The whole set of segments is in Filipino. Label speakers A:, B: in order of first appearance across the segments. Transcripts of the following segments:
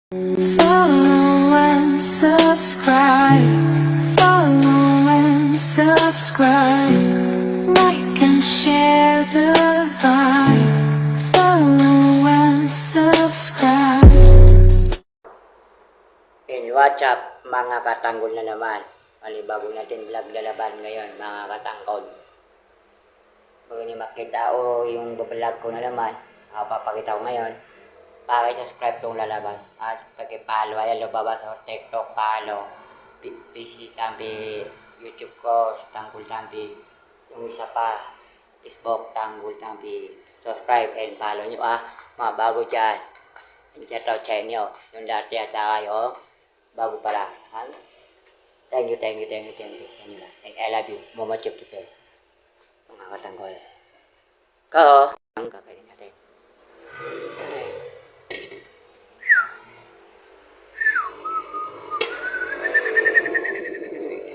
A: Follow and subscribe. Follow and subscribe. Like and share the vibe. Follow and subscribe.
B: In WhatsApp, mga katanggol na naman. Malibago natin vlog lalaban ngayon, mga katanggol. Bago niyo makita o yung vlog ko na naman, papakita ko ngayon. Paki-subscribe itong lalabas. At paki-follow, ayan lumabas o TikTok, follow. PC Tampi, YouTube ko, Tanggol Tampi. Yung isa pa, Facebook, Tanggol Tampi. Subscribe and follow nyo mga bago dyan. And shout out sa inyo. Yung dati at kayo, bago pala. Thank you. And I love you. Mama Chip to say. Mga katanggol. Ang kakainin natin. Aray.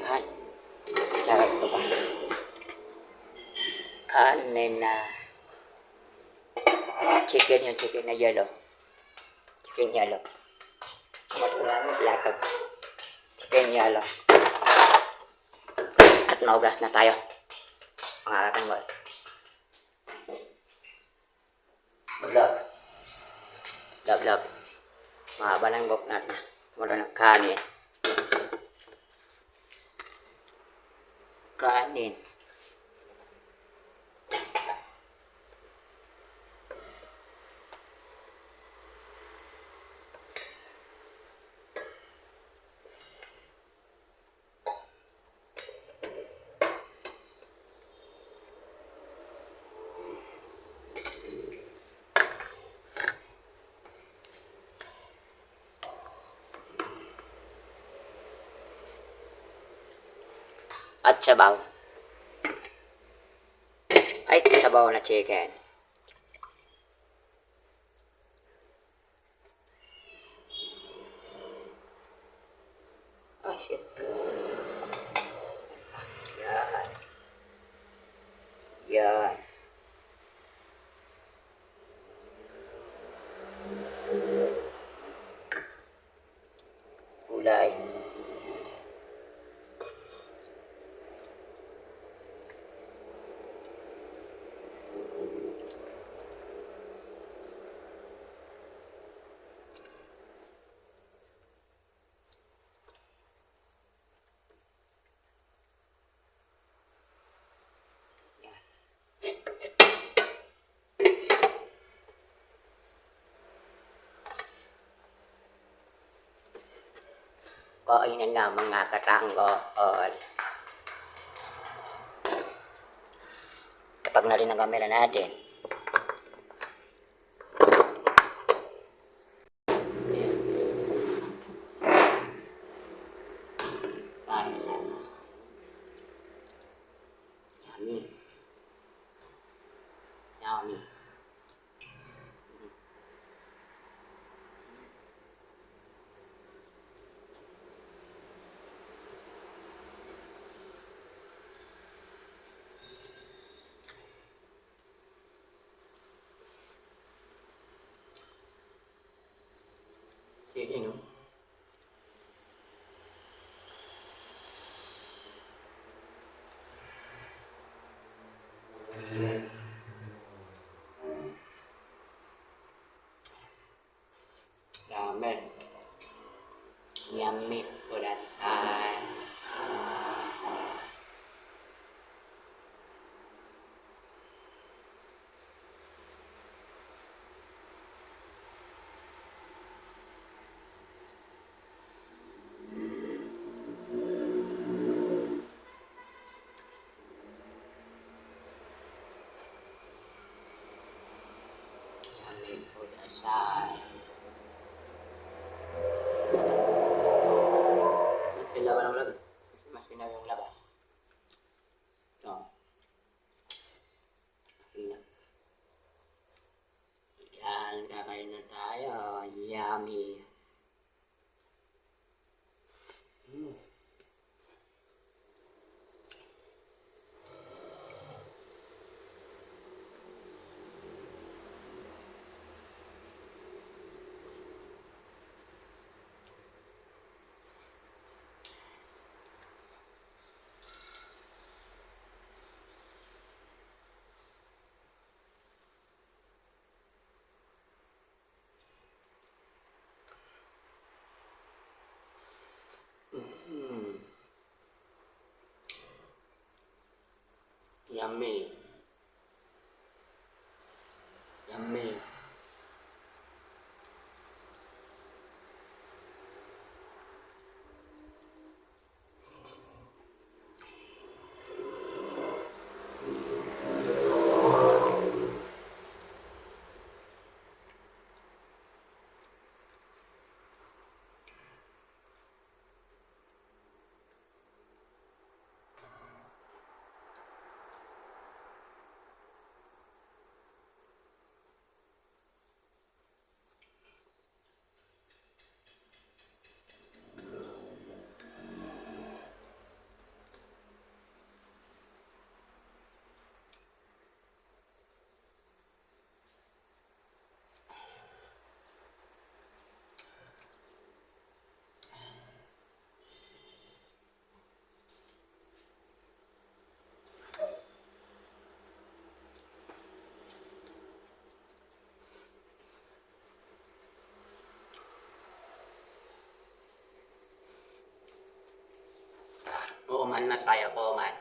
B: Yan. Tsaka ito pa. Kanin na chicken, yung chicken na yellow. Chicken yellow. Maraming plato. Chicken yellow. At naugas na tayo. Mga katanggol. Love. Mahaba ng bok natin. Wala ng kanin. At sabaw. Ay, sabaw na chicken. Oh, shit. Yan. Gulay. Kainan na mga katanggol. Kapag na rin ang kamera natin. Kain na. Yummy. Sige, no? Ramen. Yummy. Kudasai. Kudasai. Laban ang labas. Mas pinag yung labas. Ito. Sina. Yan, kakain na tayo. Yummy. Kuman mas tayo, kuman.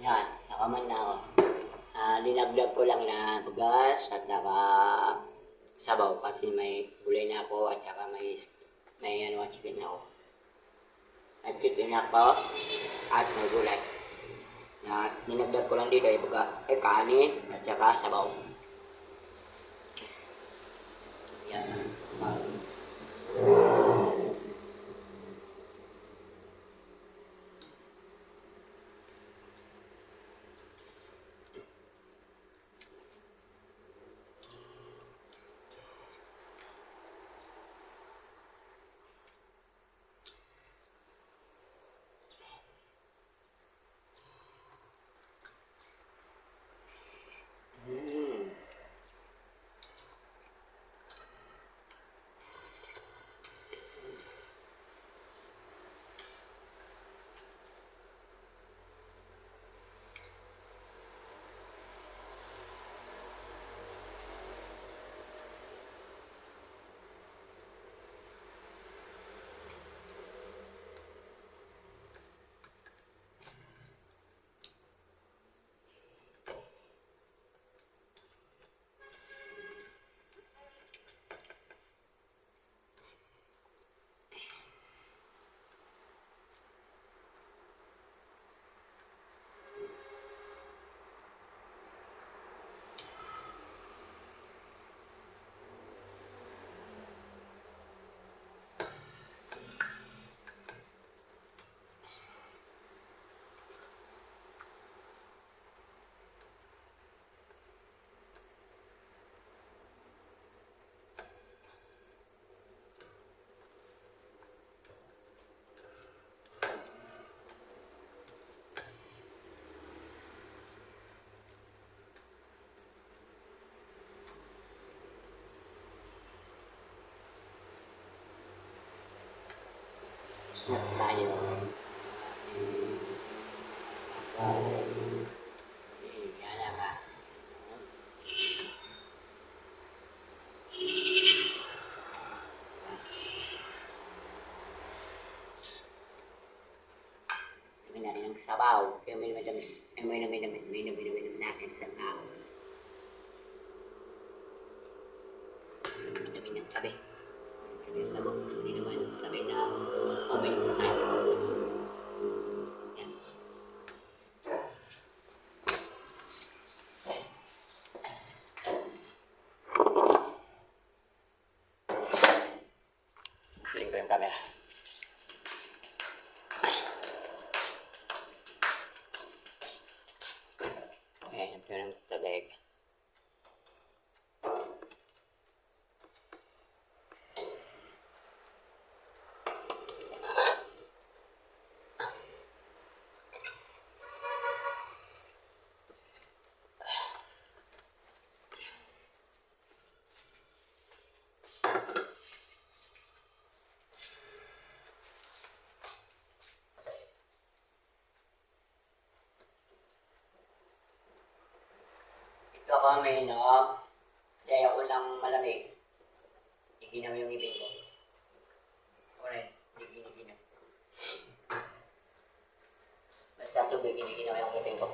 B: Yan, nakaman na ako. Linablag ko lang na bugas at saka sabaw kasi may gulay na ako at saka may chicken na ako. May chicken na ako at may gulay. Na ninagdag ko lang dito ay kanin at saka sabaw. Yan. Mm. Snack tayo. Kaya ka. May natin ng sabaw. Kaya may namin natin sabaw. Namin ng sabi. Yung sabaw. Hindi naman sabi na omen natin. Yan. Piling ko yung camera. Okay, ito yung tabig. Ito kami, no? Kaya ko lang malamig. Iginaw yung ibig ko. Alright, hindi giniginaw. Basta tubig, giniginaw yung ibig ko.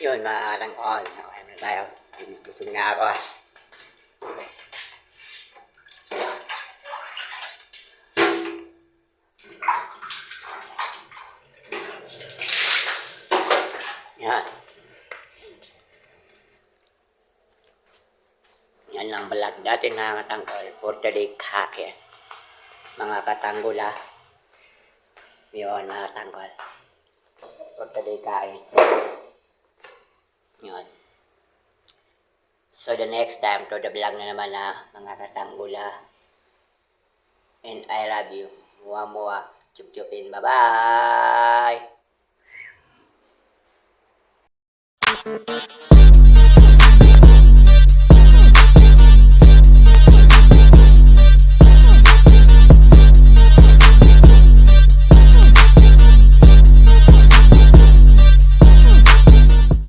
B: Yun, mga katangkol. Okay na tayo. Busog na ako ah. Yan. Yan lang vlog natin mga katangkol. For today kain. Mga katanggol ah. Yun mga katangkol. For today kain. Yun. So the next time to the vlog na naman na mga katanggol ah. And I love you. Mua mua. Chup chupin. Bye bye.